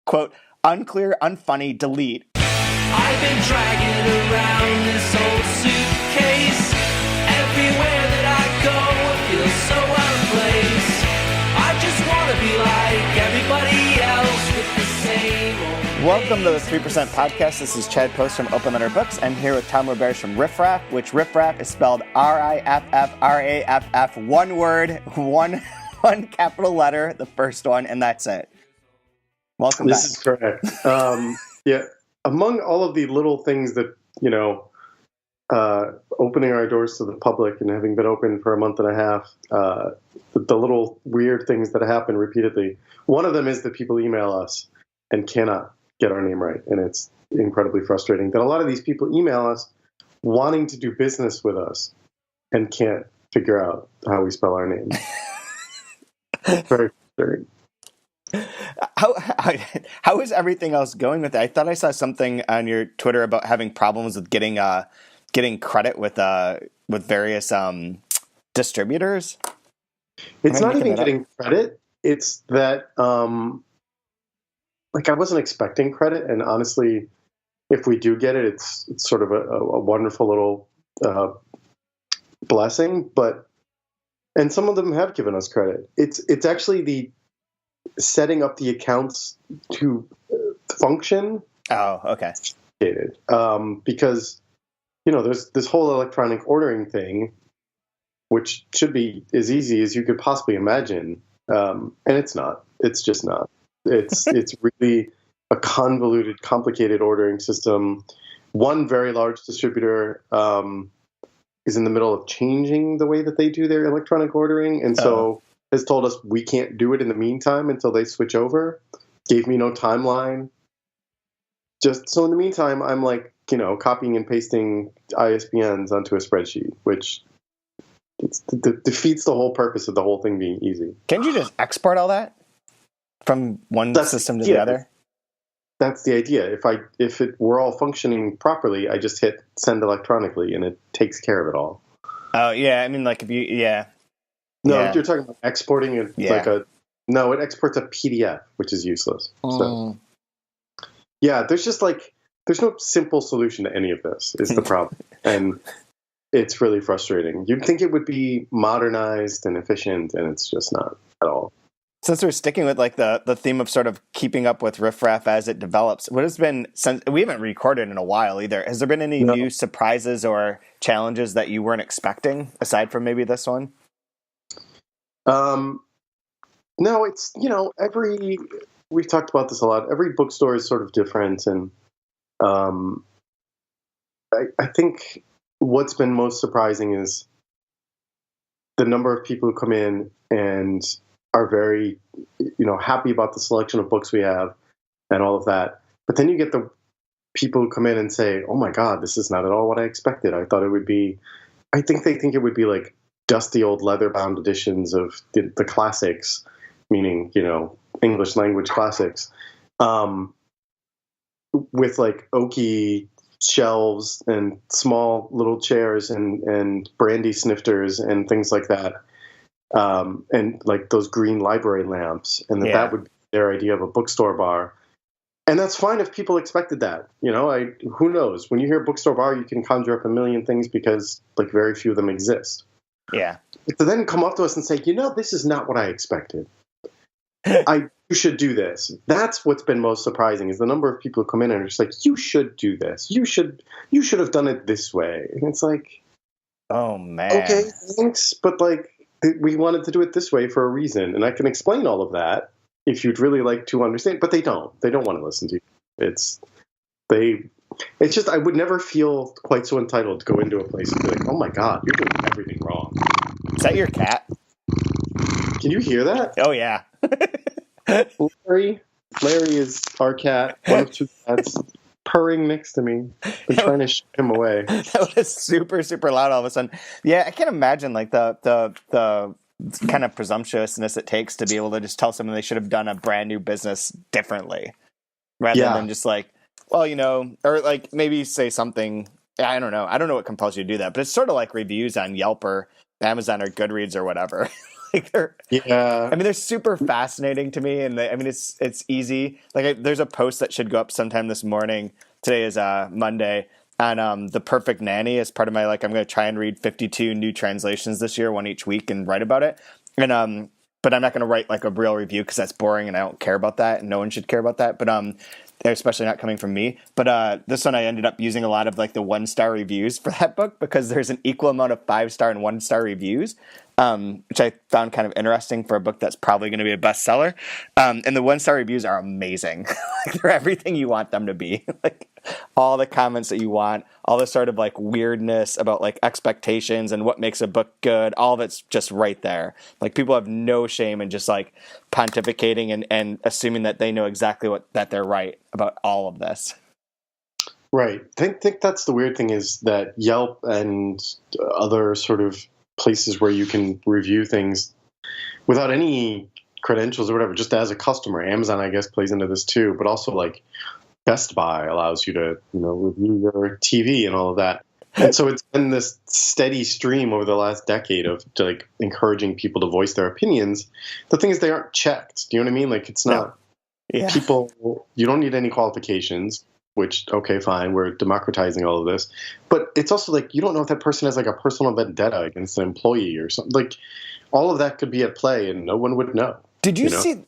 quote, unclear, unfunny, delete. I've been dragging around this old suitcase. Everywhere that I go, it feels so out of place. I just want to be like everybody else with the same old. Welcome to the 3% Podcast. This is Chad Post from Open Letter Books. I'm here with Tom Roberge from Riffraff, which Riffraff is spelled R-I-F-F-R-A-F-F, one word, one capital letter, the first one, and that's it. Welcome back. This is correct. Yeah. Among all of the little things that, opening our doors to the public and having been open for a month and a half, the little weird things that happen repeatedly, one of them is that people email us and cannot get our name right. And it's incredibly frustrating that a lot of these people email us wanting to do business with us and can't figure out how we spell our name. Very frustrating. How is everything else going with it? I thought I saw something on your Twitter about having problems with getting credit with various distributors. It's not even getting credit. It's that I wasn't expecting credit, and honestly, if we do get it, it's sort of a wonderful little blessing. And some of them have given us credit. It's actually the setting up the accounts to function. Oh, okay. Because there's this whole electronic ordering thing, which should be as easy as you could possibly imagine, and it's not. It's just not. It's really a convoluted, complicated ordering system. One very large distributor is in the middle of changing the way that they do their electronic ordering, and so has told us we can't do it in the meantime until they switch over. Gave me no timeline. Just so in the meantime, I'm copying and pasting ISBNs onto a spreadsheet, which defeats the whole purpose of the whole thing being easy. Can't you just export all that from one system to the other? That's the idea. If it were all functioning properly, I just hit send electronically, and it takes care of it all. Oh yeah, I mean, No, you're talking about exporting it it exports a PDF, which is useless. So, there's no simple solution to any of this is the problem. And it's really frustrating. You'd think it would be modernized and efficient, and it's just not at all. Since we're sticking with the theme of sort of keeping up with Riffraff as it develops, what has been, since we haven't recorded in a while either, has there been any new surprises or challenges that you weren't expecting aside from maybe this one? No, it's, we've talked about this a lot. Every bookstore is sort of different. And, I think what's been most surprising is the number of people who come in and are very, happy about the selection of books we have and all of that. But then you get the people who come in and say, oh my God, this is not at all what I expected. I thought it would be, I think they think it would be like dusty old leather-bound editions of the classics, meaning, English language classics, with oaky shelves and small little chairs and brandy snifters and things like that, and those green library lamps, and that would be their idea of a bookstore bar. And that's fine if people expected that. Who knows? When you hear bookstore bar, you can conjure up a million things because very few of them exist. Yeah. To then come up to us and say, this is not what I expected. You should do this. That's what's been most surprising is the number of people who come in and are just you should do this. You should have done it this way. And it's oh man. Okay, thanks. But we wanted to do it this way for a reason. And I can explain all of that if you'd really like to understand, but they don't. They don't want to listen to you. It's just, I would never feel quite so entitled to go into a place and be oh my God, you're doing everything wrong. Is that your cat? Can you hear that? Oh, yeah. Larry is our cat, one of two cats, purring next to me. I'm trying to shoo him away. That was super, super loud all of a sudden. Yeah, I can't imagine the kind of presumptuousness it takes to be able to just tell someone they should have done a brand new business differently rather than just or maybe say something. I don't know. I don't know what compels you to do that, but it's sort of like reviews on Yelp or Amazon or Goodreads or whatever. Like they're, Yeah. I mean, they're super fascinating to me, and I mean, it's easy. Like, there's a post that should go up sometime this morning. Today is Monday, and The Perfect Nanny is part of my, like, I'm going to try and read 52 new translations this year, one each week, and write about it. And but I'm not going to write like a real review because that's boring, and I don't care about that, and no one should care about that. But especially not coming from me. But this one, I ended up using a lot of like the 1-star reviews for that book because there's an equal amount of 5-star and 1-star reviews. Which I found kind of interesting for a book that's probably going to be a bestseller. And the 1-star reviews are amazing. Like, they're everything you want them to be. Like, all the comments that you want, all the sort of like weirdness about like expectations and what makes a book good, all of it's just right there. Like, people have no shame in just like pontificating and assuming that they know exactly that they're right about all of this. Right. I think that's the weird thing, is that Yelp and other sort of places where you can review things without any credentials or whatever, just as a customer. Amazon, I guess, plays into this too, but also like Best Buy allows you to, review your TV and all of that. And so it's been this steady stream over the last decade of like encouraging people to voice their opinions. The thing is, they aren't checked. Do you know what I mean? Like, it's not people, you don't need any qualifications. Which, okay, fine, we're democratizing all of this. But it's also like, you don't know if that person has like a personal vendetta against an employee or something. Like, all of that could be at play and no one would know. Did you see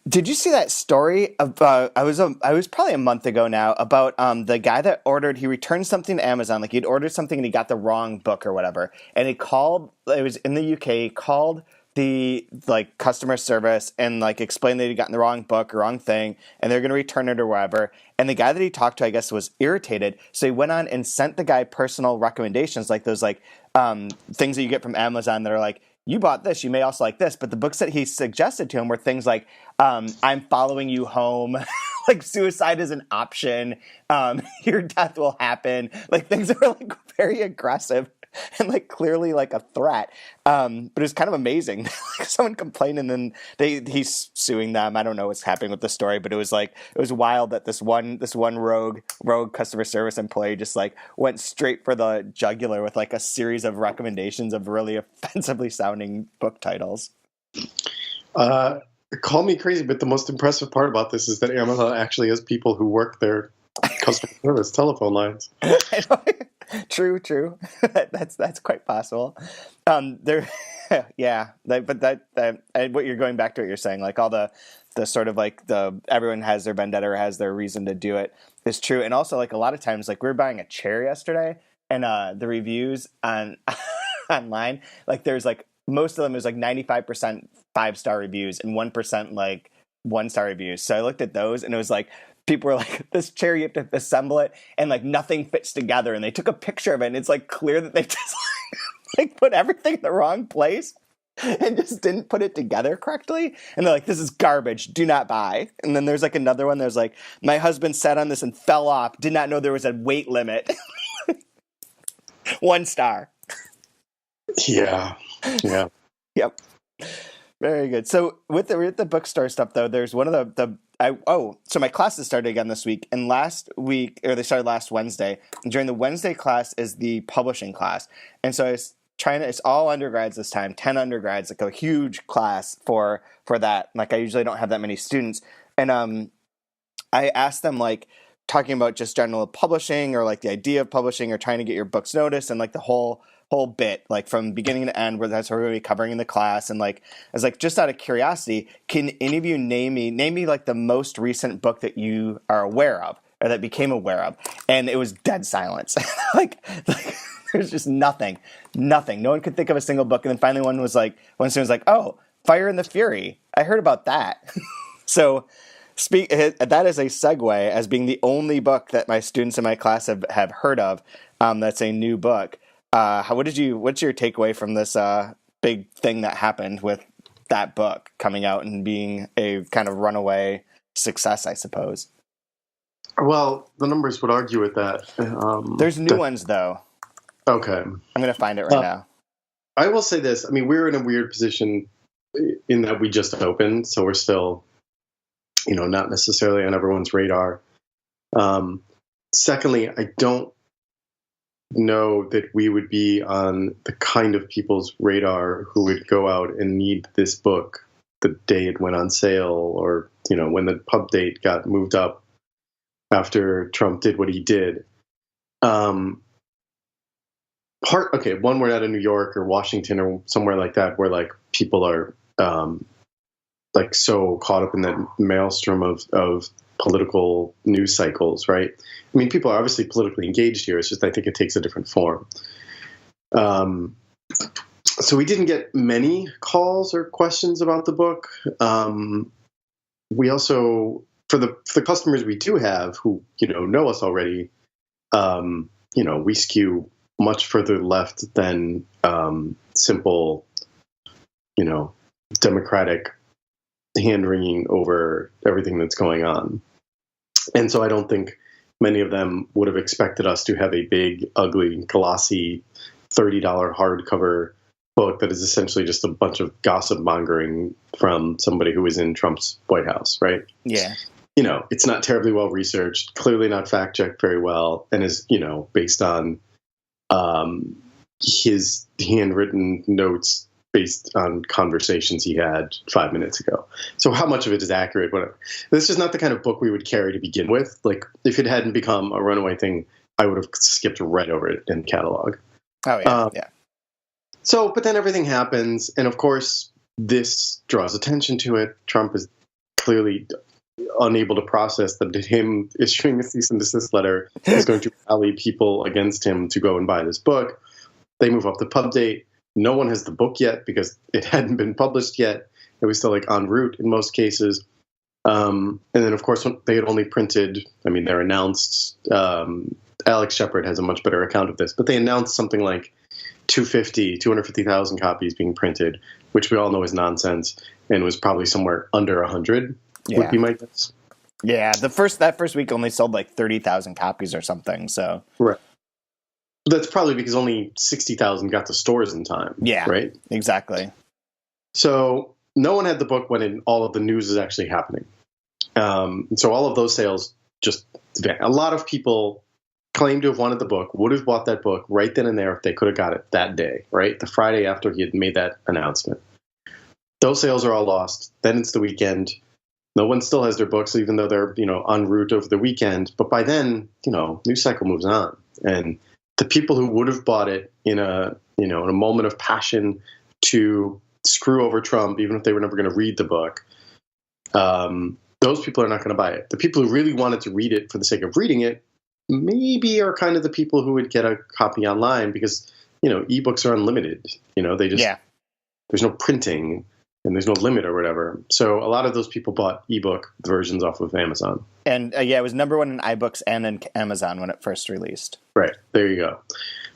that story about, I was probably a month ago now, about the guy that he returned something to Amazon, like he'd ordered something and he got the wrong book or whatever. And it was in the UK, he called the like customer service and like explained that he'd gotten the wrong book or wrong thing and they're going to return it or whatever. And the guy that he talked to, I guess, was irritated. So he went on and sent the guy personal recommendations, like those like things that you get from Amazon that are like, you bought this, you may also like this. But the books that he suggested to him were things like, I'm following you home, like suicide is an option, your death will happen, like things that were like very aggressive and like clearly like a threat. But it was kind of amazing. Like, someone complained and then he's suing them. I don't know what's happening with the story, but it was wild that this one rogue customer service employee just like went straight for the jugular with like a series of recommendations of really offensively sounding book titles. Call me crazy, but the most impressive part about this is that Amazon actually has people who work their customer service telephone lines. True. That's quite possible. Yeah. But what you're going back to, what you're saying, like all the sort of like everyone has their vendetta or has their reason to do it is true. And also, like, a lot of times, like, we were buying a chair yesterday, and the reviews on online, like, there's like most of them is like 95% 5-star reviews and 1% like 1-star reviews. So I looked at those and it was like, people were like, this chair, you have to assemble it and like nothing fits together. And they took a picture of it and it's like clear that they just like put everything in the wrong place and just didn't put it together correctly. And they're like, this is garbage, do not buy. And then there's like another one, there's like, my husband sat on this and fell off, did not know there was a weight limit. 1 star. Yeah. Yep. Very good. So with the bookstore stuff, though, there's one of so my classes started again this week, and they started last Wednesday. And during the Wednesday class is the publishing class, and so it's all undergrads this time, 10 undergrads, like a huge class for that. Like, I usually don't have that many students, and I asked them, like, talking about just general publishing or like the idea of publishing or trying to get your books noticed and like the whole bit, like from beginning to end, where that's what we're going to be covering in the class. And like, I was like, just out of curiosity, can any of you name me like the most recent book that you are aware of or that became aware of? And it was dead silence. like there's just nothing. No one could think of a single book. And then finally one student was like, oh, Fire and the Fury. I heard about that. So that is a segue as being the only book that my students in my class have heard of. That's a new book. What's your takeaway from this big thing that happened with that book coming out and being a kind of runaway success, I suppose? Well, the numbers would argue with that. There's new ones, though. Okay. I'm going to find it right now. I will say this. I mean, we're in a weird position in that we just opened, so we're still, not necessarily on everyone's radar. Secondly, I don't know that we would be on the kind of people's radar who would go out and need this book the day it went on sale, or, you know, when the pub date got moved up after Trump did what he did. One, we're out of New York or Washington or somewhere like that, where like people are like so caught up in that maelstrom of political news cycles, right? I mean, people are obviously politically engaged here. It's just, I think it takes a different form. So we didn't get many calls or questions about the book. We also, for the customers we do have who, you know us already, you know, we skew much further left than simple, you know, democratic hand-wringing over everything that's going on. And so I don't think many of them would have expected us to have a big, ugly, glossy, $30 hardcover book that is essentially just a bunch of gossip mongering from somebody who was in Trump's White House, right? Yeah. You know, it's not terribly well researched, clearly not fact-checked very well, and is, you know, based on his handwritten notes based on conversations he had 5 minutes ago. So how much of it is accurate? Whatever. This is not the kind of book we would carry to begin with. Like, if it hadn't become a runaway thing, I would have skipped right over it in the catalog. Oh, yeah, yeah. So, but then everything happens, and of course, this draws attention to it. Trump is clearly unable to process that him issuing a cease and desist letter is going to rally people against him to go and buy this book. They move up the pub date. No one has the book yet because it hadn't been published yet. It was still like en route in most cases. And then, of course, they had only printed, I mean, they're announced, Alex Shepard has a much better account of this, but they announced something like 250,000 copies being printed, which we all know is nonsense, and was probably somewhere under 100, would be my guess. Yeah, that first week only sold like 30,000 copies or something, so. Right. That's probably because only 60,000 got to stores in time. Yeah, right? Exactly. So no one had the book when all of the news is actually happening. So all of those sales just, a lot of people claimed to have wanted the book, would have bought that book right then and there if they could have got it that day, right? The Friday after he had made that announcement. Those sales are all lost. Then it's the weekend. No one still has their books, even though they're, you know, en route over the weekend. But by then, you know, news cycle moves on. And the people who would have bought it in a moment of passion to screw over Trump, even if they were never going to read the book, those people are not going to buy it. The people who really wanted to read it for the sake of reading it maybe are kind of the people who would get a copy online because, you know, ebooks are unlimited. You know, they just, there's no printing and there's no limit or whatever. So a lot of those people bought ebook versions off of Amazon. And it was number one in iBooks and in Amazon when it first released. Right. There you go.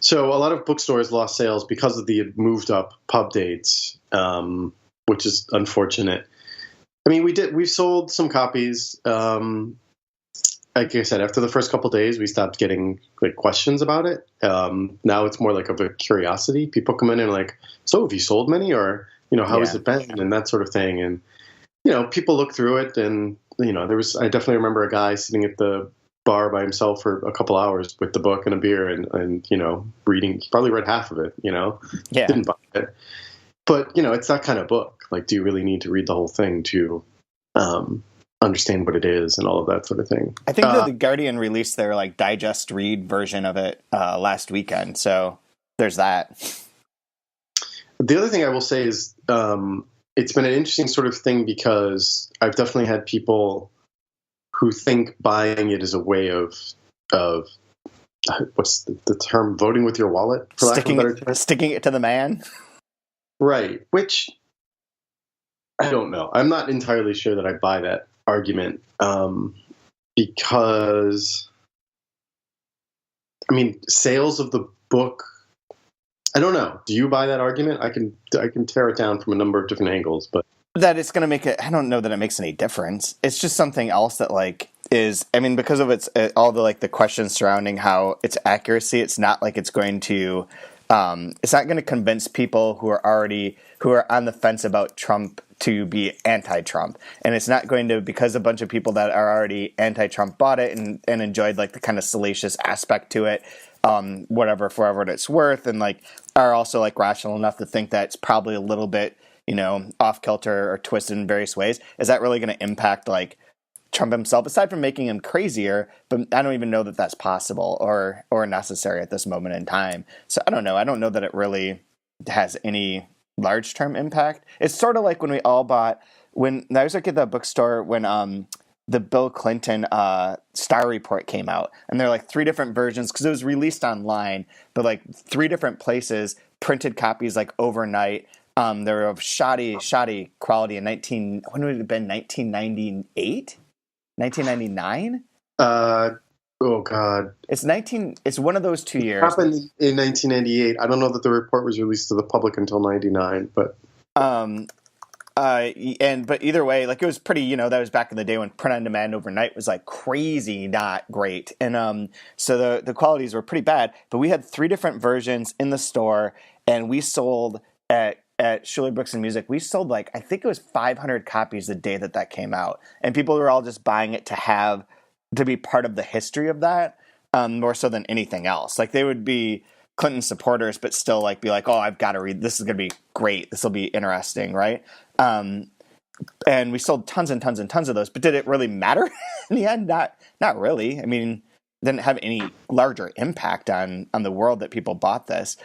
So a lot of bookstores lost sales because of the moved up pub dates, which is unfortunate. I mean, we've sold some copies. Like I said, after the first couple of days, we stopped getting like questions about it. Now it's more like of a curiosity. People come in and like, so have you sold many, or, you know, how has it been, and that sort of thing. And, you know, people look through it, and, you know, I definitely remember a guy sitting at the bar by himself for a couple hours with the book and a beer and, you know, reading. He probably read half of it, you know, didn't buy it. But, you know, it's that kind of book. Like, do you really need to read the whole thing to understand what it is and all of that sort of thing? I think that The Guardian released their like digest read version of it last weekend. So there's that. The other thing I will say is it's been an interesting sort of thing because I've definitely had people who think buying it is a way of what's the term, voting with your wallet, for lack of a better term? Sticking it to the man. Right. Which I don't know. I'm not entirely sure that I buy that argument because, I mean, sales of the book, I don't know. Do you buy that argument? I can tear it down from a number of different angles, but that it's going to make it. I don't know that it makes any difference. It's just something else that like is. I mean, because of its all the like the questions surrounding how its accuracy. It's not like it's going to. It's not going to convince people who are on the fence about Trump to be anti-Trump, and it's not going to, because a bunch of people that are already anti-Trump bought it and enjoyed like the kind of salacious aspect to it, whatever, for whatever it's worth, and like are also like rational enough to think that it's probably a little bit, off kilter or twisted in various ways. Is that really going to impact like Trump himself, aside from making him crazier? But I don't even know that that's possible or necessary at this moment in time. So I don't know. I don't know that it really has any large term impact. It's sort of like when we all bought, when I was like at the bookstore when the Bill Clinton Star Report came out, and there are like 3 different versions because it was released online, but like 3 different places printed copies like overnight. They were of shoddy quality in when would it have been, 1998, 1999? Oh God! It's one of those 2 years. It happened in 1998. I don't know that the report was released to the public until 99, but but either way, like it was pretty. That was back in the day when print on demand overnight was like crazy, not great, and so the qualities were pretty bad. But we had 3 different versions in the store, and we sold at Schuler Books and Music. We sold like, I think it was 500 copies the day that came out, and people were all just buying it to be part of the history of that, more so than anything else. Like they would be Clinton supporters, but still like be like, oh, I've got to read. This is going to be great. This will be interesting, right? And we sold tons and tons and tons of those. But did it really matter in the end? Not really. I mean, it didn't have any larger impact on the world that people bought this.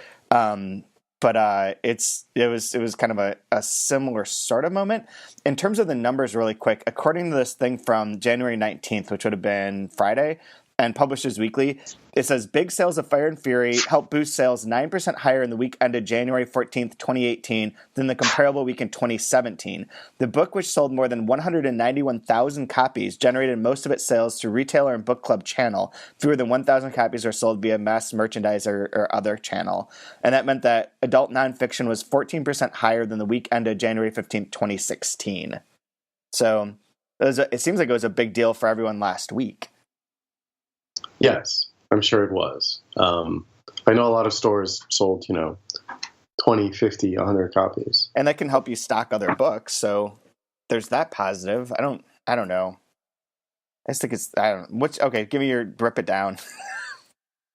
But it was kind of a similar sort of moment. In terms of the numbers really quick, according to this thing from January 19th, which would have been Friday, and Publishers Weekly, it says big sales of Fire and Fury helped boost sales 9% higher in the week ended January 14th, 2018 than the comparable week in 2017. The book, which sold more than 191,000 copies, generated most of its sales through retailer and book club channel. Fewer than 1,000 copies are sold via mass merchandise or other channel. And that meant that adult nonfiction was 14% higher than the week ended January 15th, 2016. So it seems like it was a big deal for everyone last week. Yes, I'm sure it was. I know a lot of stores sold, 20, 50, 100 copies. And that can help you stock other books. So there's that positive. I don't know. I just think okay, give me rip it down.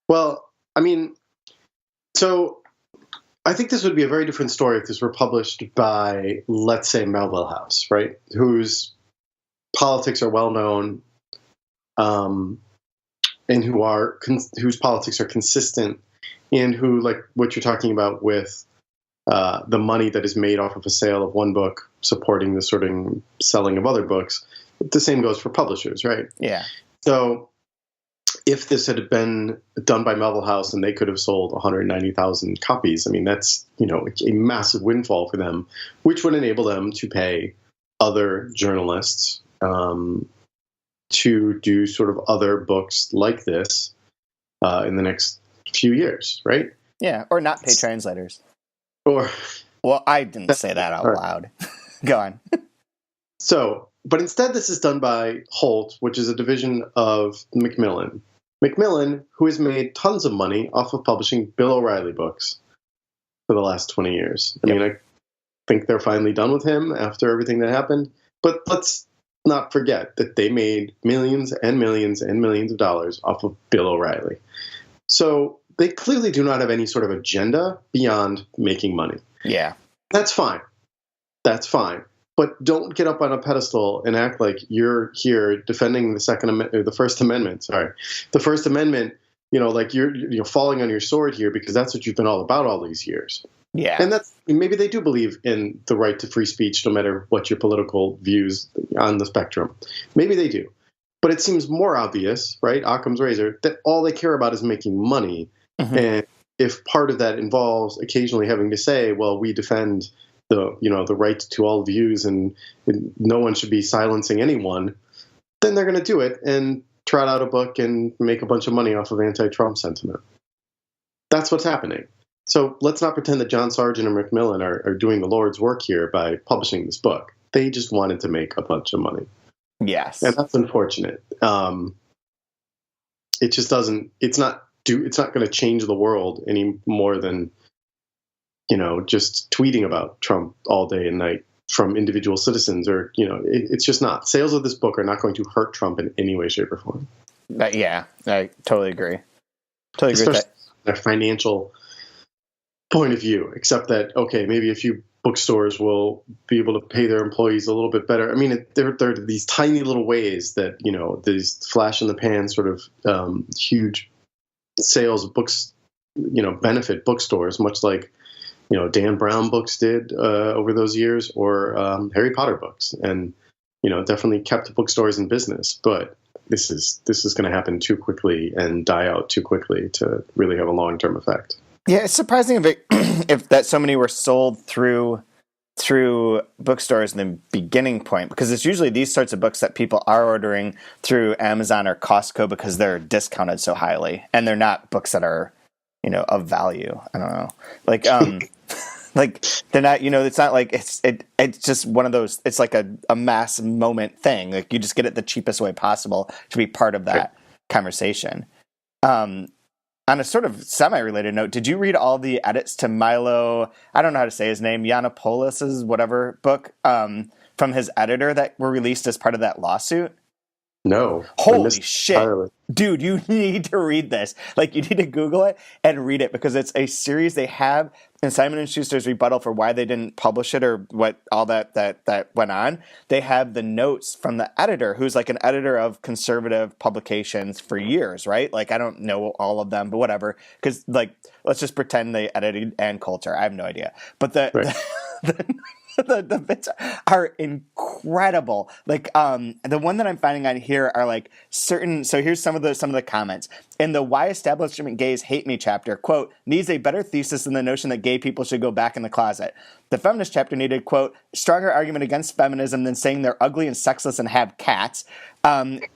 Well, I mean, so I think this would be a very different story if this were published by, let's say, Melville House, right? Whose politics are well known, and whose politics are consistent, and who, like what you're talking about with the money that is made off of a sale of one book supporting the sort of selling of other books. The same goes for publishers, right? Yeah. So if this had been done by Melville House and they could have sold 190,000 copies, I mean, that's, a massive windfall for them, which would enable them to pay other journalists to do sort of other books like this in the next few years, right? Yeah, or not pay translators. Well, I didn't say that out loud. Go on. So, but instead this is done by Holt, which is a division of Macmillan. Macmillan, who has made tons of money off of publishing Bill O'Reilly books for the last 20 years. I mean, I think they're finally done with him after everything that happened. But let's not forget that they made millions and millions and millions of dollars off of Bill O'Reilly. So they clearly do not have any sort of agenda beyond making money. Yeah. That's fine. That's fine. But don't get up on a pedestal and act like you're here defending the First Amendment. Sorry, the First Amendment. Like you're falling on your sword here because that's what you've been all about all these years. Yeah, and maybe they do believe in the right to free speech, no matter what your political views on the spectrum. Maybe they do, but it seems more obvious, right? Occam's razor, that all they care about is making money, and if part of that involves occasionally having to say, "Well, we defend the right to all views and no one should be silencing anyone," then they're going to do it and trot out a book and make a bunch of money off of anti-Trump sentiment. That's what's happening. So let's not pretend that John Sargent and Macmillan are doing the Lord's work here by publishing this book. They just wanted to make a bunch of money. Yes. And that's unfortunate. It just doesn't, it's not going to change the world any more than, just tweeting about Trump all day and night from individual citizens, or it's just not. Sales of this book are not going to hurt Trump in any way, shape, or form. Yeah, I totally agree. Totally agree Especially with that. from a financial point of view, except that, okay, maybe a few bookstores will be able to pay their employees a little bit better. I mean, there are these tiny little ways that, these flash in the pan sort of huge sales of books, benefit bookstores, much like, Dan Brown books did over those years, or Harry Potter books, and, definitely kept bookstores in business. But this is going to happen too quickly and die out too quickly to really have a long-term effect. Yeah, it's surprising if that so many were sold through bookstores in the beginning point, because it's usually these sorts of books that people are ordering through Amazon or Costco because they're discounted so highly, and they're not books that are, of value. I don't know, like like they're not, it's not like it's just one of those. It's like a mass moment thing. Like you just get it the cheapest way possible to be part of that conversation. On a sort of semi-related note, did you read all the edits to Milo, I don't know how to say his name, Yiannopoulos' whatever book, from his editor that were released as part of that lawsuit? No. Holy shit. Entirely. Dude, you need to read this. Like, you need to Google it and read it, because it's a series they have in Simon & Schuster's rebuttal for why they didn't publish it, or what all that went on. They have the notes from the editor, who's like an editor of conservative publications for years, right? Like, I don't know all of them, but whatever. Because, like, let's just pretend they edited Ann Coulter. I have no idea. But the bits are incredible. Like, the one that I'm finding on here are like certain. So here's some of the comments in the "Why Establishment Gays Hate Me" chapter. Quote, needs a better thesis than the notion that gay people should go back in the closet. The feminist chapter needed, quote, stronger argument against feminism than saying they're ugly and sexless and have cats. Other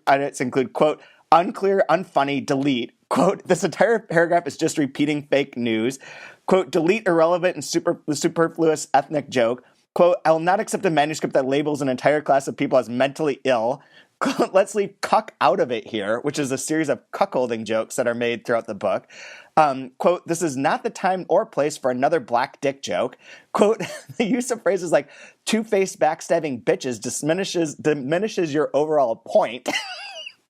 edits include, quote, unclear, unfunny, delete. Quote, this entire paragraph is just repeating fake news. Quote, delete irrelevant and superfluous ethnic joke. Quote, I will not accept a manuscript that labels an entire class of people as mentally ill. Quote, let's leave cuck out of it here, which is a series of cuckolding jokes that are made throughout the book. Quote, this is not the time or place for another black dick joke. Quote, the use of phrases like two-faced backstabbing bitches diminishes your overall point.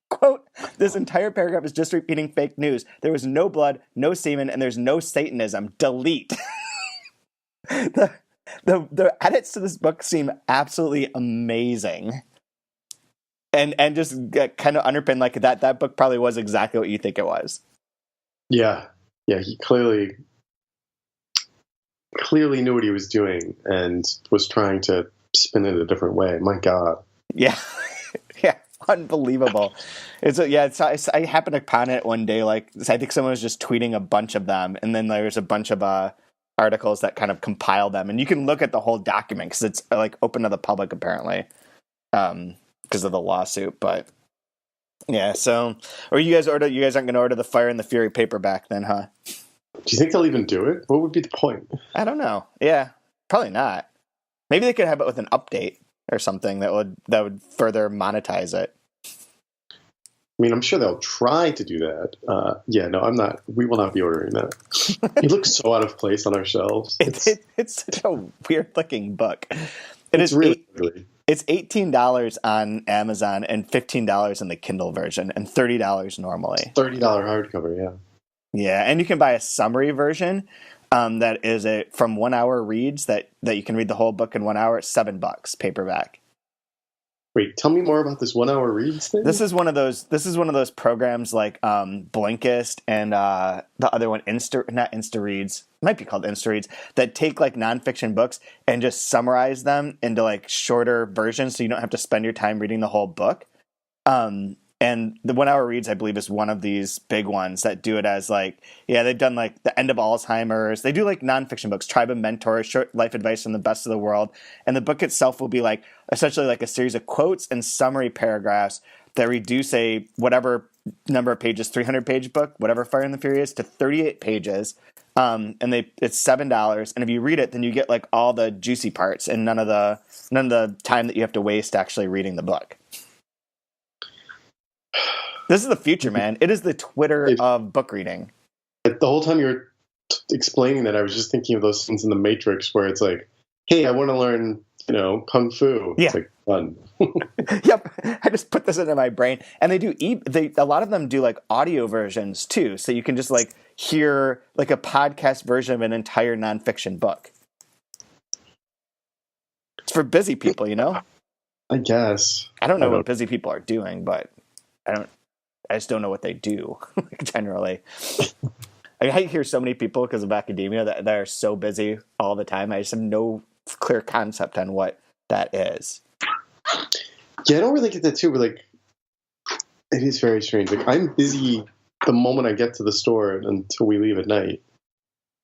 Quote, this entire paragraph is just repeating fake news. There was no blood, no semen, and there's no Satanism. Delete. The edits to this book seem absolutely amazing. And just kind of underpin like that book probably was exactly what you think it was. Yeah, he clearly knew what he was doing and was trying to spin it a different way. My God. Yeah. Yeah. Unbelievable. I happened upon it one day. Like, I think someone was just tweeting a bunch of them, and then there's a bunch of articles that kind of compile them, and you can look at the whole document because it's like open to the public apparently, because of the lawsuit. But yeah, so you guys aren't going to order the Fire and the Fury paperback then, huh? Do you think they'll even do it? What would be the point? I don't know. Yeah, probably not. Maybe they could have it with an update or something that would further monetize it. I mean, I'm sure they'll try to do that. I'm not. We will not be ordering that. It looks so out of place on our shelves. It's such a weird looking book. It's $18 on Amazon and $15 in the Kindle version and $30 normally. $30 hardcover, yeah. Yeah, and you can buy a summary version. That is from 1 hour reads that you can read the whole book in 1 hour. It's $7 paperback. Wait, tell me more about this 1 hour reads thing. This is one of those programs like Blinkist and the other one not InstaReads, it might be called InstaReads, that take like nonfiction books and just summarize them into like shorter versions, so you don't have to spend your time reading the whole book. And the 1 hour reads, I believe, is one of these big ones that do it as like, they've done like The End of Alzheimer's. They do like nonfiction books, Tribe of Mentors, short life advice from the best of the world. And the book itself will be like essentially like a series of quotes and summary paragraphs that reduce a whatever number of pages, 300-page book, whatever Fire and the Fury is, to 38 pages. And it's $7. And if you read it, then you get like all the juicy parts and none of the time that you have to waste actually reading the book. This is the future, man. It is the Twitter of book reading. The whole time you were explaining that, I was just thinking of those scenes in The Matrix where it's like hey, I want to learn, kung fu. Yeah. It's like fun. Yep, I just put this into my brain, and they do. A lot of them do like audio versions too, so you can just like hear like a podcast version of an entire nonfiction book. It's for busy people, I guess. I don't know what busy people are doing, but I just don't know what they do generally. I hear so many people because of academia that are so busy all the time. I just have no clear concept on what that is. Yeah, I don't really get that too, but like, it is very strange. Like, I'm busy the moment I get to the store until we leave at night,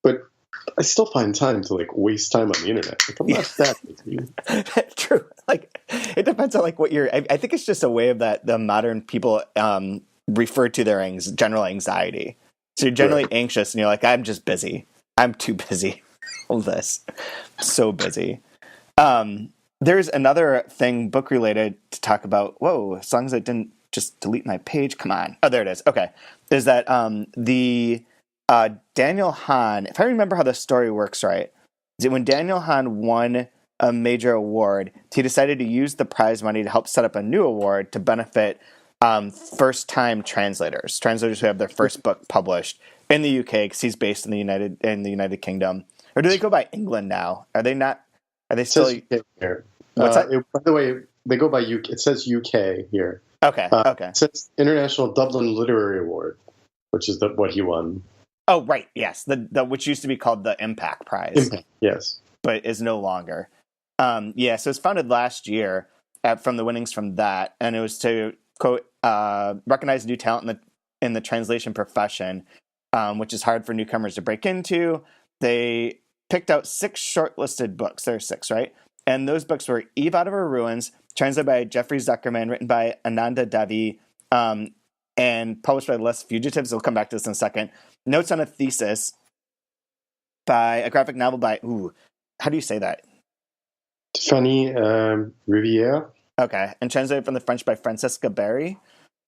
but I still find time to like waste time on the internet. Like, I'm not that busy. True. Like, it depends on like what you're. I think it's just a way of that the modern people refer to their general anxiety. So you're generally anxious, and you're like, I'm just busy. I'm too busy. All this, so busy. There's another thing book related to talk about. Whoa, as long as I didn't just delete my page. Come on. Oh, there it is. Okay. Is that the Daniel Hahn, if I remember how the story works right, is that when Daniel Hahn won a major award, he decided to use the prize money to help set up a new award to benefit first-time translators who have their first book published in the UK, because he's based in the United Kingdom. Or do they go by England now? Are they not? Are they still? It says UK here. What's that? By the way, they go by UK. It says UK here. Okay. Okay. It says International Dublin Literary Award, which is what he won. Oh, right. Yes, the which used to be called the Impact Prize. Impact, yes, but is no longer. So it was founded last year from the winnings from that, and it was to quote recognize new talent in the translation profession, which is hard for newcomers to break into. They picked out 6 shortlisted books. There are 6, right? And those books were Eve Out of Her Ruins, translated by Jeffrey Zuckerman, written by Ananda Devi, and published by Les Fugitives. We'll come back to this in a second. Notes on a Thesis, by a graphic novel by, how do you say that? Fanny Riviere. Okay, and translated from the French by Francesca Berry.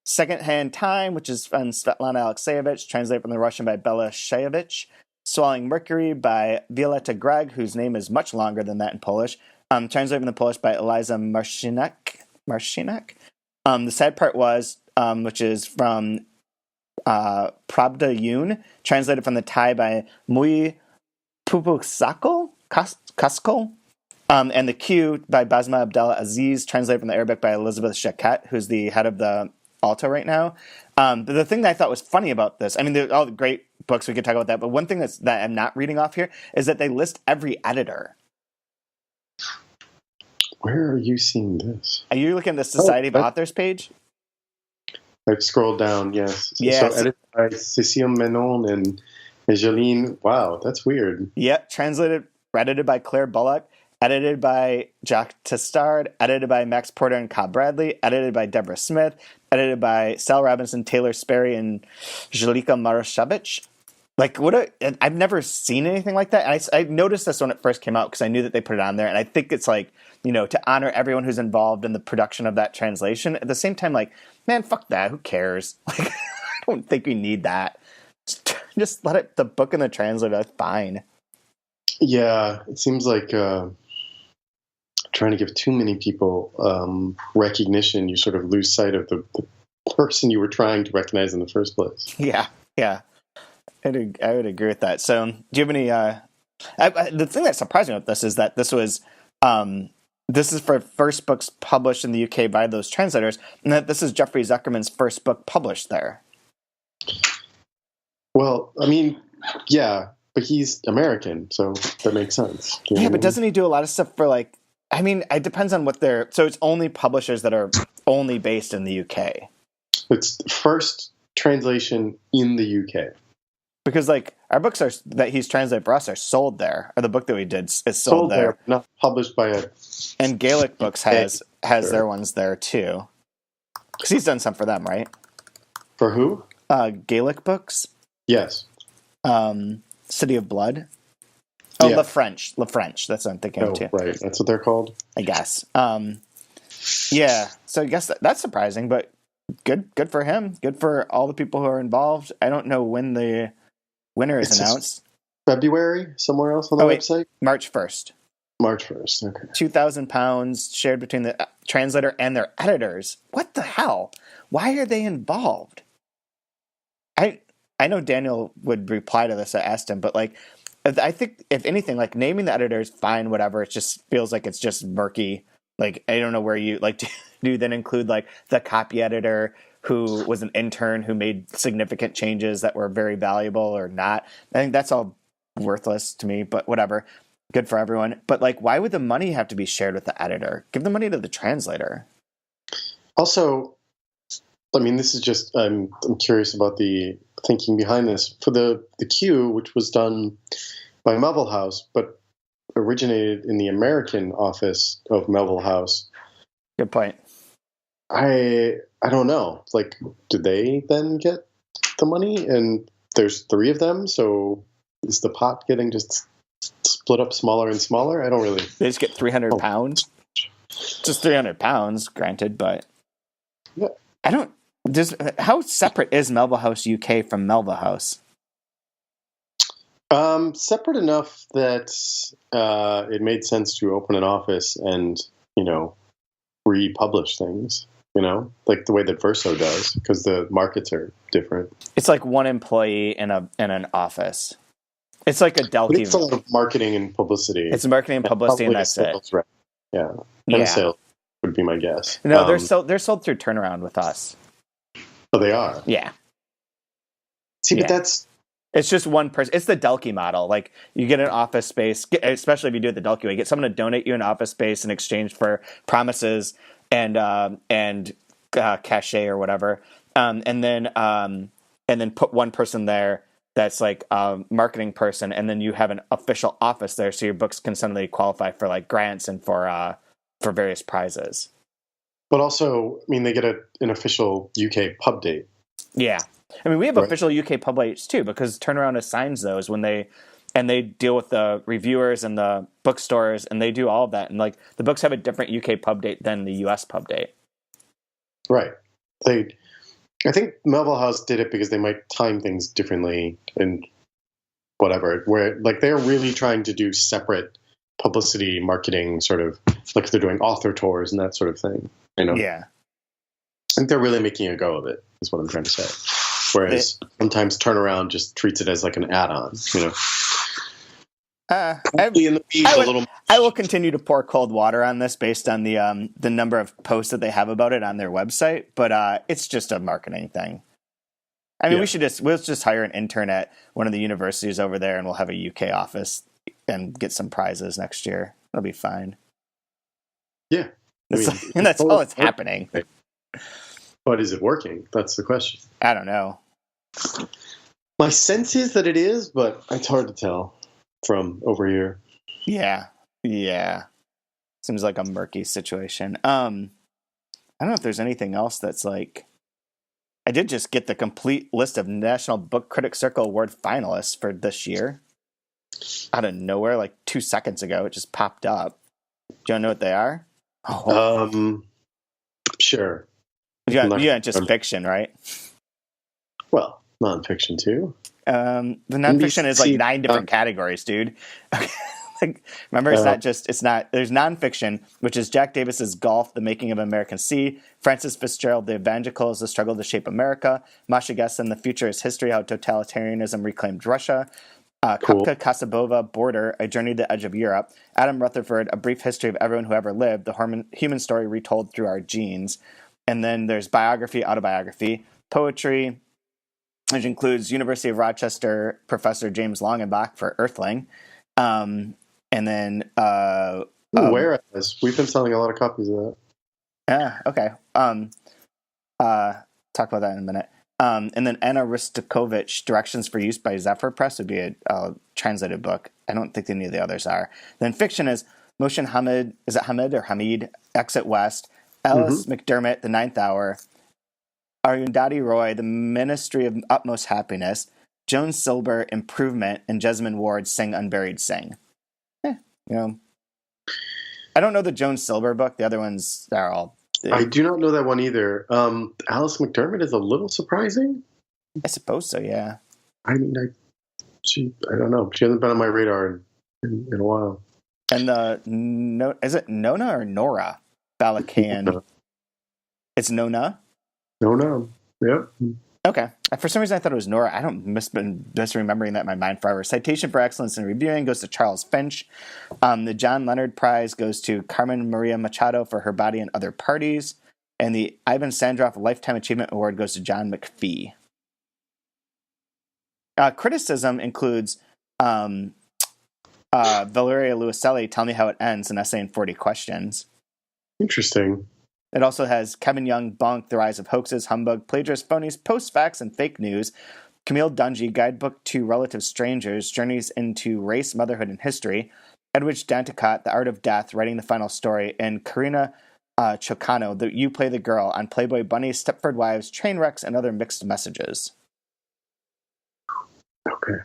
Secondhand Time, which is from Svetlana Alexeyevich, translated from the Russian by Bela Shayevich. Swallowing Mercury by Violetta Gregg, whose name is much longer than that in Polish. Translated from the Polish by Eliza Marcinek. The Sad Part Was, which is from Pravda Yun, translated from the Thai by Mui Pupuksakol, and The Queue by Basma Abdella Aziz, translated from the Arabic by Elizabeth Jacquet, who's the head of the Alto right now. But the thing that I thought was funny about this, I mean, they're all great books, we could talk about that, but one thing that I'm not reading off here is that they list every editor. Where are you seeing this? Are you looking at the Society of Authors page? I've scrolled down, yes. Yeah, so edited by Cécile Menon and Jeline. Wow, that's weird. Yep, edited by Claire Bullock, edited by Jacques Testard, edited by Max Porter and Cobb Bradley, edited by Deborah Smith, edited by Sal Robinson, Taylor Sperry, and Julika Maroshevich. Like, I've never seen anything like that. And I noticed this when it first came out because I knew that they put it on there. And I think it's like, to honor everyone who's involved in the production of that translation. At the same time, like, man, fuck that. Who cares? Like, I don't think we need that. Just let the book and the translator, that's fine. Yeah, it seems like trying to give too many people recognition, you sort of lose sight of the person you were trying to recognize in the first place. Yeah. I would agree with that. So, do you have any? The thing that surprised me about this is that this is for first books published in the UK by those translators, and that this is Jeffrey Zuckerman's first book published there. Well, I mean, yeah, but he's American, so that makes sense. Yeah, but doesn't he do a lot of stuff for like? I mean, it depends on what they're. So it's only publishers that are only based in the UK. It's first translation in the UK. Because like our books that he's translated for us are sold there, or the book that we did is sold there, not published by a. And Gaelic Books has their ones there too, because he's done some for them, right? For who? Gaelic Books. Yes. City of Blood. Oh, yeah. La French. That's what I'm thinking of too. Right, that's what they're called. I guess. Yeah. So I guess that's surprising, but good for him. Good for all the people who are involved. I don't know when the winner is announced. February, somewhere else on the website? March 1st. March 1st. Okay. 2,000 pounds shared between the translator and their editors. What the hell? Why are they involved? I know Daniel would reply to this. I asked him, but like, I think if anything, like naming the editors, fine, whatever. It just feels like it's just murky. Like, I don't know where you like do you then include like the copy editor who was an intern who made significant changes that were very valuable or not. I think that's all worthless to me, but whatever. Good for everyone. But like, why would the money have to be shared with the editor? Give the money to the translator. Also, I mean, this is just, I'm curious about the thinking behind this. For the Q, which was done by Melville House, but originated in the American office of Melville House. Good point. I don't know. Like, do they then get the money? And there's 3 of them, so is the pot getting just split up smaller and smaller? I don't really. They just get 300 pounds. Just 300 pounds, granted, but yeah. I don't. How separate is Melville House UK from Melville House? Separate enough that it made sense to open an office and, republish things, like the way that Verso does, because the markets are different. It's like one employee in an office. It's like a Delkey. It's a lot of marketing and publicity. It's marketing and publicity, and that's it. Right. Yeah. And sales would be my guess. No, they're sold through Turnaround with us. Oh, they are? Yeah. See, but that's... It's just one person. It's the Delkey model. Like, you get an office space, especially if you do it the Delkey way. Get someone to donate you an office space in exchange for promises and cachet or whatever, and then put one person there that's like a marketing person, and then you have an official office there, so your books can suddenly qualify for like grants and for various prizes. But also, I mean, they get an official UK pub date. Yeah. I mean, we have official UK pub dates too, because Turnaround assigns those when they deal with the reviewers and the bookstores, and they do all of that. And like, the books have a different UK pub date than the US pub date. Right. I think Melville House did it because they might time things differently and whatever, where like they're really trying to do separate publicity, marketing, sort of like they're doing author tours and that sort of thing. Yeah. I think they're really making a go of it, is what I'm trying to say. Whereas sometimes Turnaround just treats it as like an add-on, I will continue to pour cold water on this based on the number of posts that they have about it on their website, but it's just a marketing thing. I mean, we'll just hire an intern at one of the universities over there, and we'll have a UK office and get some prizes next year. It'll be fine. Yeah, and that's all that's happening. But is it working? That's the question. I don't know. My sense is that it is, but it's hard to tell from over here. Yeah. Seems like a murky situation. I don't know if there's anything else that's like... I did just get the complete list of National Book Critics Circle Award finalists for this year. Out of nowhere, like 2 seconds ago, it just popped up. Do you know what they are? Sure. Yeah, just fiction, right? Well, nonfiction too. The nonfiction is like 9 different categories, dude. Like, remember, there's nonfiction, which is Jack Davis's Golf, The Making of an American Sea, Francis Fitzgerald, The Evangelicals, The Struggle to Shape America, Masha Gessen, The Future is History, How Totalitarianism Reclaimed Russia, Kapka Kasabova, Border, A Journey to the Edge of Europe, Adam Rutherford, A Brief History of Everyone Who Ever Lived, The Human Story Retold Through Our Genes. And then there's biography, autobiography, poetry, which includes University of Rochester professor James Longenbach for Earthling. And then... Whereas, we've been selling a lot of copies of that. Yeah, okay. Talk about that in a minute. And then Anna Ristokovich, Directions for Use by Zephyr Press, would be a translated book. I don't think any of the others are. Then fiction is Mohsin Hamid, is it Hamid or Hamid? Exit West, Alice McDermott, The Ninth Hour, Arundhati Roy, The Ministry of Utmost Happiness, Joan Silber, Improvement, and Jesmyn Ward, Sing Unburied Sing. I don't know the Joan Silber book. The other ones are all... I do not know that one either. Alice McDermott is a little surprising. I suppose so, yeah. I mean, I don't know. She hasn't been on my radar in a while. And is it Nona or Nora Balakan? It's Nona? Nona. Yep. Okay. For some reason, I thought it was Nora. I don't been misremembering that in my mind forever. Citation for excellence in reviewing goes to Charles Finch. The John Leonard Prize goes to Carmen Maria Machado for Her Body and Other Parties. And the Ivan Sandroff Lifetime Achievement Award goes to John McPhee. Criticism includes Valeria Luiselli, Tell Me How It Ends, an essay in 40 questions. Interesting. It also has Kevin Young, Bunk, The Rise of Hoaxes, Humbug, Plagiarist, Phonies, Post-Facts, and Fake News. Camille Dungy, Guidebook to Relative Strangers, Journeys into Race, Motherhood, and History. Edwidge Danticott, The Art of Death, Writing the Final Story. And Karina Chocano, You Play the Girl, on Playboy Bunnies, Stepford Wives, Trainwrecks, and Other Mixed Messages. Okay.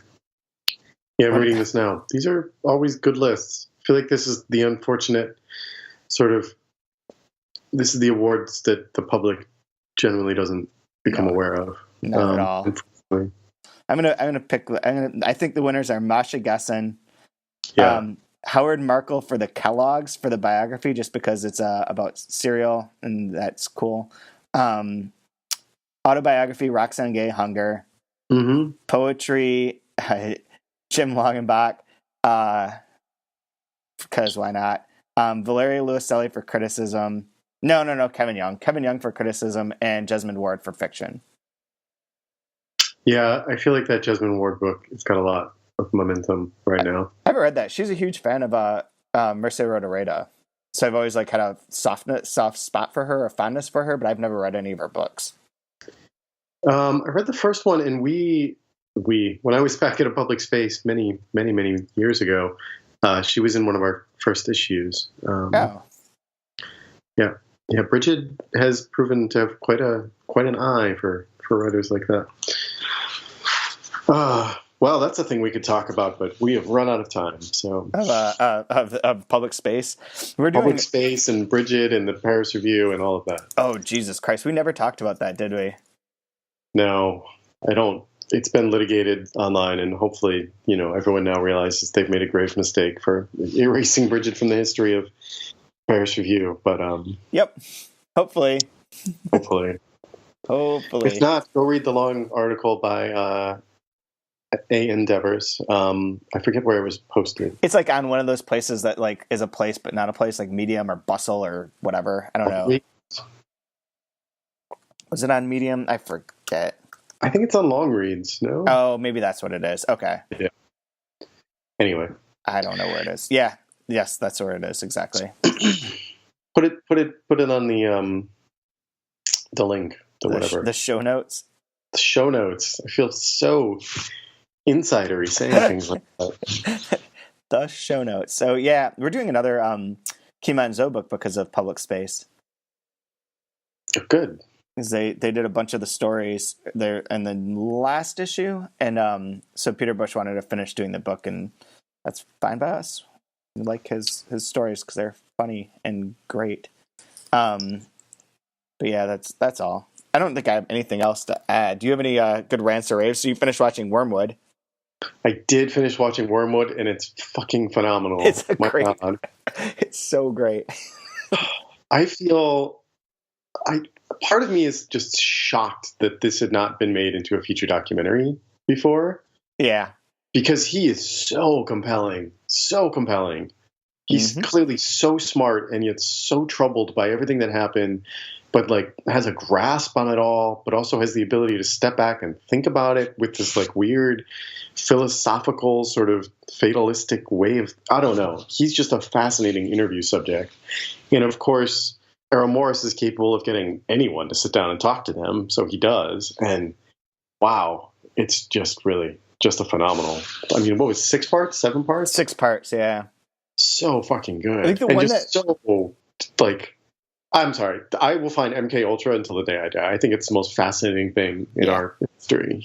Yeah, I'm reading this now. These are always good lists. I feel like this is the unfortunate sort of... This is the awards that the public generally doesn't become aware of. Not at all. I'm gonna pick. I think the winners are Masha Gessen, Howard Markle for the Kellogg's for the biography, just because it's about cereal and that's cool. Autobiography, Roxane Gay, Hunger. Mm-hmm. Poetry, Jim Longenbach, because why not? Valeria Luiselli for criticism. No, Kevin Young. Kevin Young for criticism and Jesmond Ward for fiction. Yeah, I feel like that Jesmond Ward book, it's got a lot of momentum right now. I haven't read that. She's a huge fan of Merce Rodareda. So I've always had a soft spot for her, a fondness for her, but I've never read any of her books. I read the first one, and we when I was back at a public space many years ago, she was in one of our first issues. Yeah, Bridget has proven to have quite an eye for writers like that. Well, that's a thing we could talk about, but we have run out of time. So of public space, we're doing public space and Bridget and the Paris Review and all of that. Oh, Jesus Christ! We never talked about that, did we? No, I don't. It's been litigated online, and hopefully, everyone now realizes they've made a grave mistake for erasing Bridget from the history of Paris Review. But yep, hopefully. If not, go read the long article by A. Endeavors. I forget where it was posted. It's on one of those places that is a place but not a place, like Medium or Bustle or whatever. I don't know. Was it on Medium? I forget. I think it's on Long Reads. No. Oh, maybe that's what it is. Okay. Yeah. Anyway, I don't know where it is. Yeah. Yes, that's where it is exactly. Put it on the link. Whatever. The show notes. The show notes. I feel so insidery saying things like that. The show notes. So yeah, we're doing another Kima and Zoe book because of Public Space. Good. Because they did a bunch of the stories there in the last issue, and so Peter Bush wanted to finish doing the book, and that's fine by us. We like his stories because they're funny and great. But yeah, that's all. I don't think I have anything else to add. Do you have any good rants or raves? So you finished watching Wormwood. I did finish watching Wormwood, and it's fucking phenomenal. It's great. God. It's so great. I feel... part of me is just shocked that this had not been made into a feature documentary before. Yeah. Because he is so compelling. So compelling. He's clearly so smart and yet so troubled by everything that happened, but has a grasp on it all, but also has the ability to step back and think about it with this weird philosophical sort of fatalistic way of, I don't know. He's just a fascinating interview subject. And of course, Errol Morris is capable of getting anyone to sit down and talk to them, so he does. And wow, it's just really just a phenomenal. I mean, what was 6 parts, 7 parts? 6 parts, yeah. So fucking good. I think the one that so I'm sorry. I will find MK Ultra until the day I die. I think it's the most fascinating thing in our history.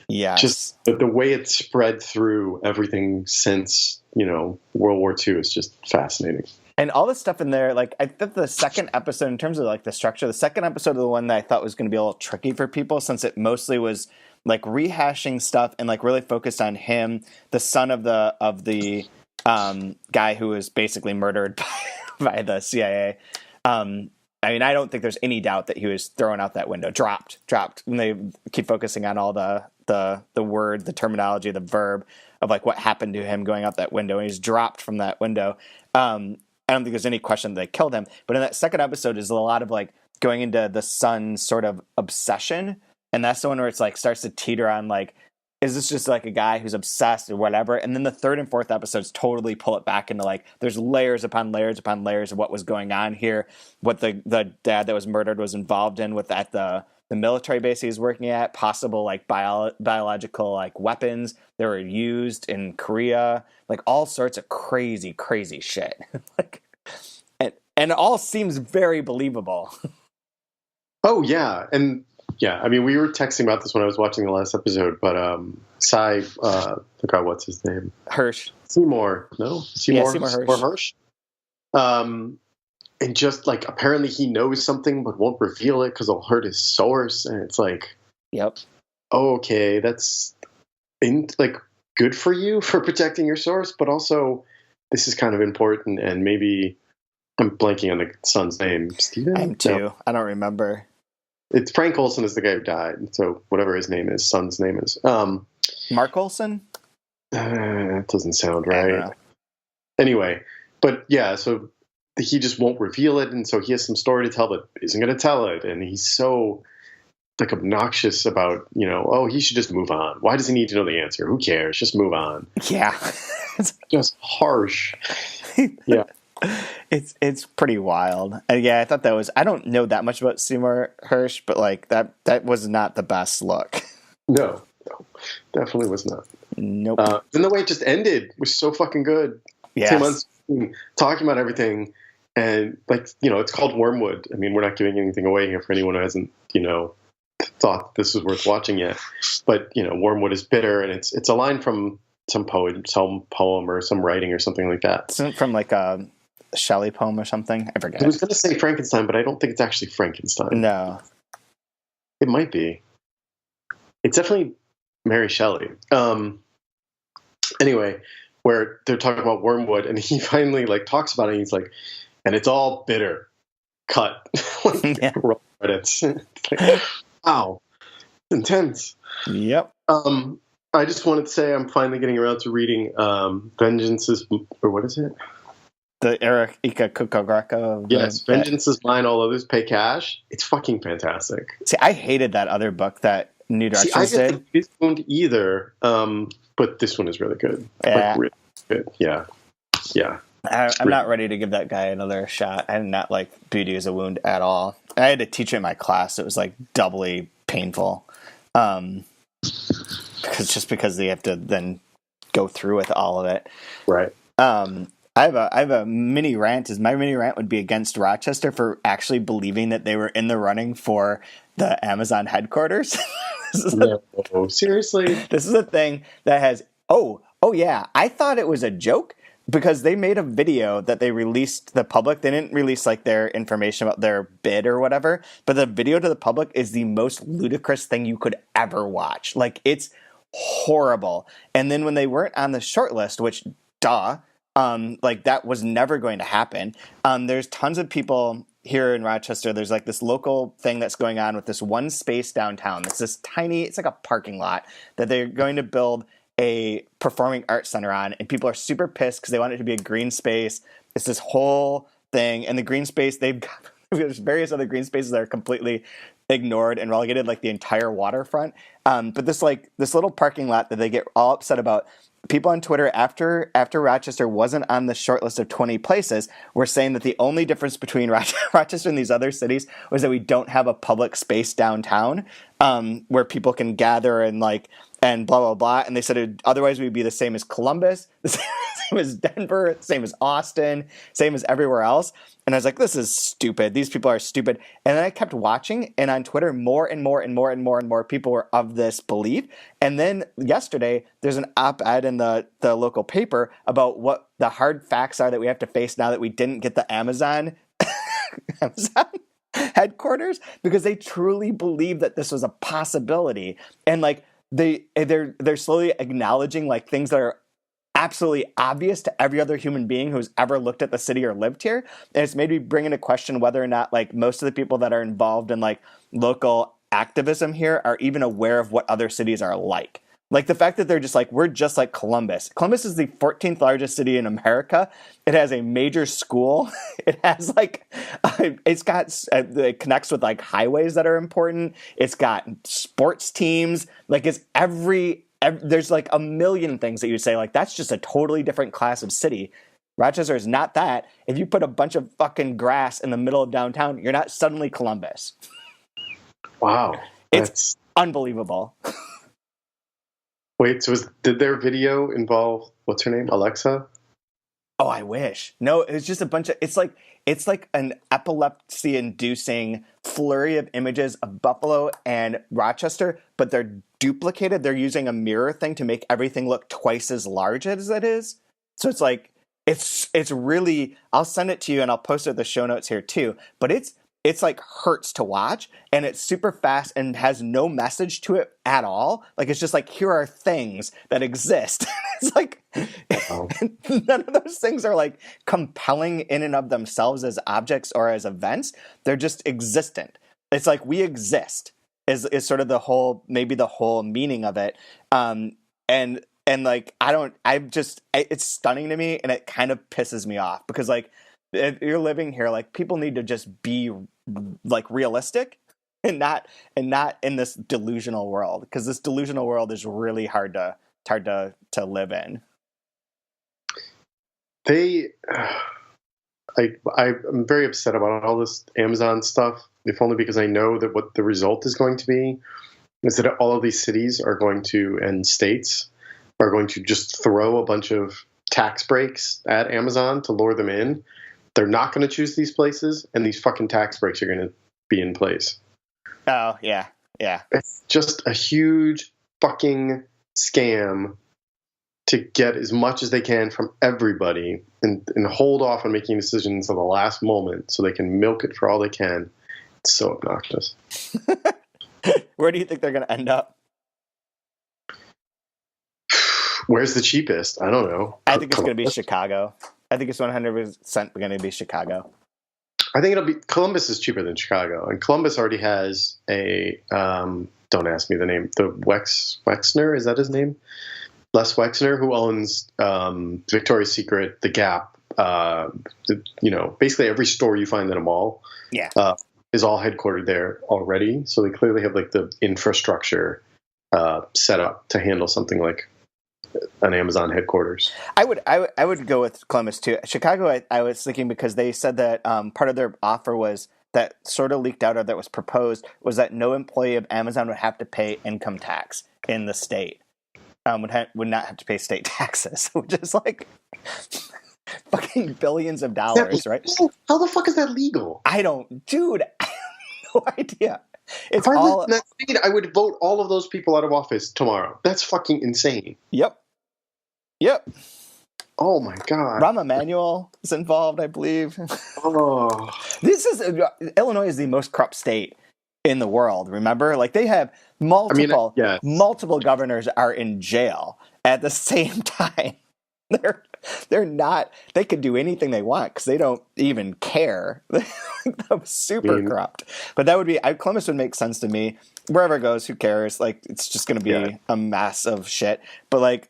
Yeah. Just the way it spread through everything since World War II is just fascinating. And all the stuff in there, I thought the second episode, in terms of the structure, the second episode of the one that I thought was going to be a little tricky for people, since it mostly was rehashing stuff and really focused on him, the son of the guy who was basically murdered by the CIA. I mean, I don't think there's any doubt that he was thrown out that window, dropped. And they keep focusing on all the word, the terminology, the verb of like what happened to him going out that window. And he's dropped from that window. I don't think there's any question that they killed him. But in that second episode is a lot of like going into the son's sort of obsession. And that's the one where it's like starts to teeter on like, is this just like a guy who's obsessed or whatever? And then the third and fourth episodes totally pull it back into like, there's layers upon layers upon layers of what was going on here, what the dad that was murdered was involved in with at the military base he was working at, possible like biological like weapons that were used in Korea, like all sorts of crazy shit. Like, and it all seems very believable. Oh yeah, and yeah, I mean, we were texting about this when I was watching the last episode, but what's his name? Hirsch. Seymour Seymour Hirsch. And just like apparently he knows something but won't reveal it because it'll hurt his source, and it's like, yep. Oh, okay, that's like good for you for protecting your source, but also this is kind of important, and maybe I'm blanking on the son's name. Steven? I'm too. No. I don't remember. It's Frank Olson is the guy who died. So whatever his name is, son's name is. Mark Olson? That doesn't sound right. Anyway, but yeah, so he just won't reveal it, and so he has some story to tell, but isn't going to tell it, and he's so like obnoxious about, he should just move on. Why does he need to know the answer? Who cares? Just move on. Yeah. Just harsh. Yeah. It's pretty wild. Yeah, I thought that was. I don't know that much about Seymour Hirsch, but like that was not the best look. No, definitely was not. Nope. And the way it just ended was so fucking good. Yes. 2 months talking about everything, and like it's called Wormwood. I mean, we're not giving anything away here for anyone who hasn't thought this was worth watching yet. But Wormwood is bitter, and it's a line from some poem or some writing or something like that. Isn't it from like a Shelley poem or something? I forget. I was going to say Frankenstein, but I don't think it's actually Frankenstein. No. It might be. It's definitely Mary Shelley. Anyway, where they're talking about Wormwood, and he finally like talks about it, and he's like, and it's all bitter. Cut. Yeah. Roll credits. Like, wow. Intense. Yep. I just wanted to say I'm finally getting around to reading Vengeance is, or what is it? The Eric Ika Kukograco. Yes, Vengeance is Mine, All Others Pay Cash. It's fucking fantastic. See, I hated that other book that New Directions did. I didn't this one either, but this one is really good. Yeah. Like, really good. Yeah. Yeah. I'm not ready to give that guy another shot. I did not like Beauty is a Wound at all. I had to teach it in my class. It was like doubly painful. Because they have to then go through with all of it. Right. I have a mini rant. My mini rant would be against Rochester for actually believing that they were in the running for the Amazon headquarters. Seriously? This is a thing that has, oh yeah, I thought it was a joke because they made a video that they released to the public. They didn't release like their information about their bid or whatever, but the video to the public is the most ludicrous thing you could ever watch. Like, it's horrible. And then when they weren't on the short list, which like that was never going to happen. There's tons of people here in Rochester. There's like this local thing that's going on with this one space downtown. It's this tiny, it's like a parking lot that they're going to build a performing arts center on, and people are super pissed because they want it to be a green space. It's this whole thing, and the green space, there's various other green spaces that are completely ignored and relegated, like the entire waterfront. But this little parking lot that they get all upset about. People on Twitter, after Rochester wasn't on the short list of 20 places, were saying that the only difference between Rochester and these other cities was that we don't have a public space downtown where people can gather and blah, blah, blah. And they said otherwise we'd be the same as Columbus, the same as Denver, same as Austin, same as everywhere else. And I was like, this is stupid. These people are stupid. And then I kept watching, and on Twitter, more and more people were of this belief. And then yesterday, there's an op-ed in the local paper about what the hard facts are that we have to face now that we didn't get the Amazon headquarters, because they truly believe that this was a possibility. And like they're slowly acknowledging like things that are absolutely obvious to every other human being who's ever looked at the city or lived here. And it's made me bring into question whether or not like most of the people that are involved in like local activism here are even aware of what other cities are like. Like the fact that they're just like, we're just like Columbus. Columbus is the 14th largest city in America. It has a major school. It has like, it connects with like highways that are important. It's got sports teams. Like it's there's like a million things that you say like, that's just a totally different class of city. Rochester is not that. If you put a bunch of fucking grass in the middle of downtown, you're not suddenly Columbus. Wow. It's unbelievable. Wait, so did their video involve, what's her name, Alexa? Oh, I wish. No, it was just a bunch of, it's like an epilepsy-inducing flurry of images of Buffalo and Rochester, but they're duplicated. They're using a mirror thing to make everything look twice as large as it is. So it's like, it's really, I'll send it to you and I'll post it in the show notes here too, but it's like hurts to watch, and it's super fast and has no message to it at all. Like it's just like, here are things that exist. It's like none of those things are like compelling in and of themselves as objects or as events. They're just existent. It's like we exist is sort of the whole meaning of it. And like it's stunning to me, and it kind of pisses me off because like if you're living here, like people need to just be like realistic and not in this delusional world, because this delusional world is really hard to live in. I'm very upset about all this Amazon stuff, if only because I know that what the result is going to be is that all of these cities are going to, and states are going to just throw a bunch of tax breaks at Amazon to lure them in. They're not going to choose these places, and these fucking tax breaks are going to be in place. Oh, yeah. Yeah. It's just a huge fucking scam to get as much as they can from everybody and hold off on making decisions at the last moment so they can milk it for all they can. It's so obnoxious. Where do you think they're going to end up? Where's the cheapest? I don't know. I think it's going to be Chicago. I think it's 100% going to be Chicago. I think it'll be, Columbus is cheaper than Chicago, and Columbus already has a don't ask me the name, the Wexner, is that his name? Les Wexner, who owns Victoria's Secret, The Gap, basically every store you find in a mall. Yeah. Is all headquartered there already, so they clearly have like the infrastructure set up to handle something like an Amazon headquarters. I would go with Columbus too. Chicago, I was thinking, because they said that part of their offer was that sort of leaked out, or that was proposed, was that no employee of Amazon would have to pay income tax in the state. Would not have to pay state taxes, which is like fucking billions of dollars, right? How the fuck is that legal? I have no idea. If I lived in that state, I would vote all of those people out of office tomorrow. That's fucking insane. Yep. Oh my god. Rahm Emanuel is involved, I believe. Oh. Illinois is the most corrupt state in the world. Remember, like they have multiple governors are in jail at the same time. They're not. They could do anything they want because they don't even care. They're super corrupt. But that would be Columbus would make sense to me. Wherever it goes, who cares? Like it's just going to be a mass of shit. But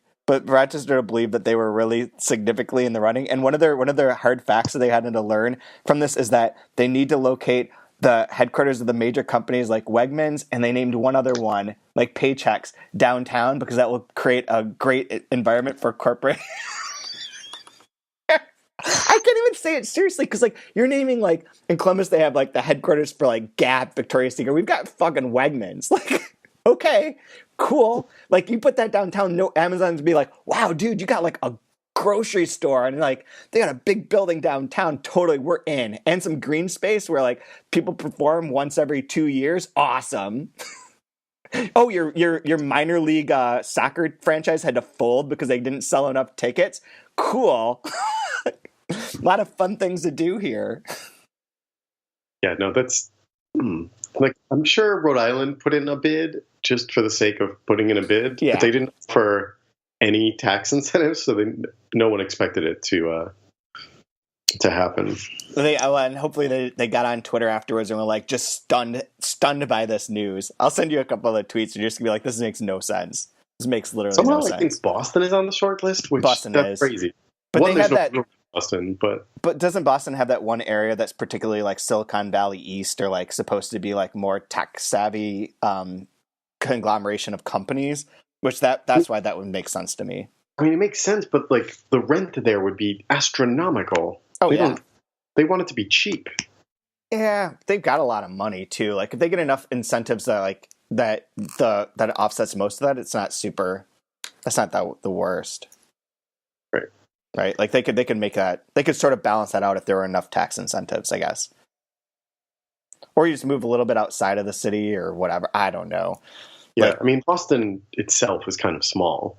Rochester believed that they were really significantly in the running. And one of their hard facts that they had to learn from this is that they need to locate the headquarters of the major companies like Wegmans, and they named one other one, like Paychex, downtown, because that will create a great environment for corporate. I can't even say it seriously, because like you're naming, like in Columbus they have like the headquarters for like Gap, Victoria's Secret. We've got fucking Wegmans. Like, okay, cool. Like you put that downtown, no Amazon's be like, wow, dude, you got like a grocery store, and like they got a big building downtown. Totally, we're in, and some green space where like people perform once every 2 years. Awesome. Oh, your minor league soccer franchise had to fold because they didn't sell enough tickets. Cool. A lot of fun things to do here. Yeah, no, that's like I'm sure Rhode Island put in a bid just for the sake of putting in a bid. Yeah. But they didn't offer any tax incentives, so no one expected it to happen. And hopefully they got on Twitter afterwards and were like just stunned by this news. I'll send you a couple of tweets and you're just gonna be like, this makes no sense. This makes literally Somehow no sense. I think Boston is on the short list, which Boston that's is crazy. But they have that. Boston, but doesn't Boston have that one area that's particularly like Silicon Valley East, or like supposed to be like more tech savvy conglomeration of companies? Which that's why that would make sense to me. I mean, it makes sense, but like the rent there would be astronomical. Oh, yeah. They want it to be cheap. Yeah, they've got a lot of money too. Like if they get enough incentives that that it offsets most of that, it's not super. That's not the worst. Right. Like they could make that. They could sort of balance that out if there were enough tax incentives, I guess. Or you just move a little bit outside of the city or whatever. I don't know. Yeah, I mean, Boston itself is kind of small.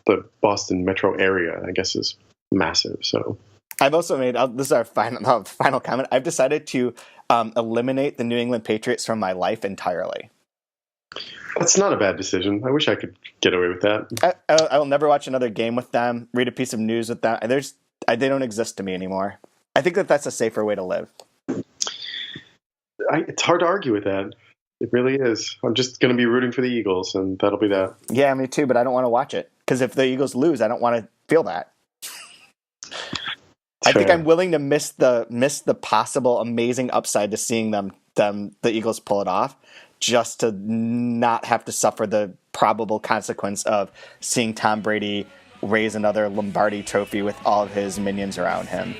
The Boston metro area, I guess, is massive. So I've also made, this is our final comment, I've decided to eliminate the New England Patriots from my life entirely. That's not a bad decision. I wish I could get away with that. I will never watch another game with them, read a piece of news with them. They don't exist to me anymore. I think that's a safer way to live. It's hard to argue with that. It really is. I'm just going to be rooting for the Eagles, and that'll be that. Yeah, me too, but I don't want to watch it. Because if the Eagles lose, I don't want to feel that. I think I'm willing to miss the possible amazing upside to seeing the Eagles pull it off, just to not have to suffer the probable consequence of seeing Tom Brady raise another Lombardi trophy with all of his minions around him.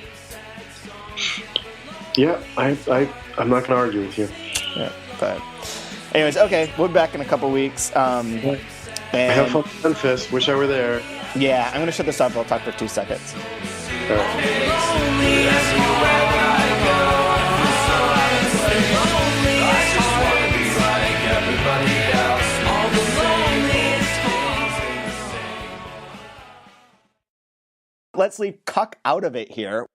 Yeah, I'm not going to argue with you. Yeah, but anyways, okay, we'll be back in a couple weeks. And I have fun in Memphis. Wish I were there. Yeah, I'm going to shut this off. I'll talk for 2 seconds. All right. Let's leave cuck out of it here.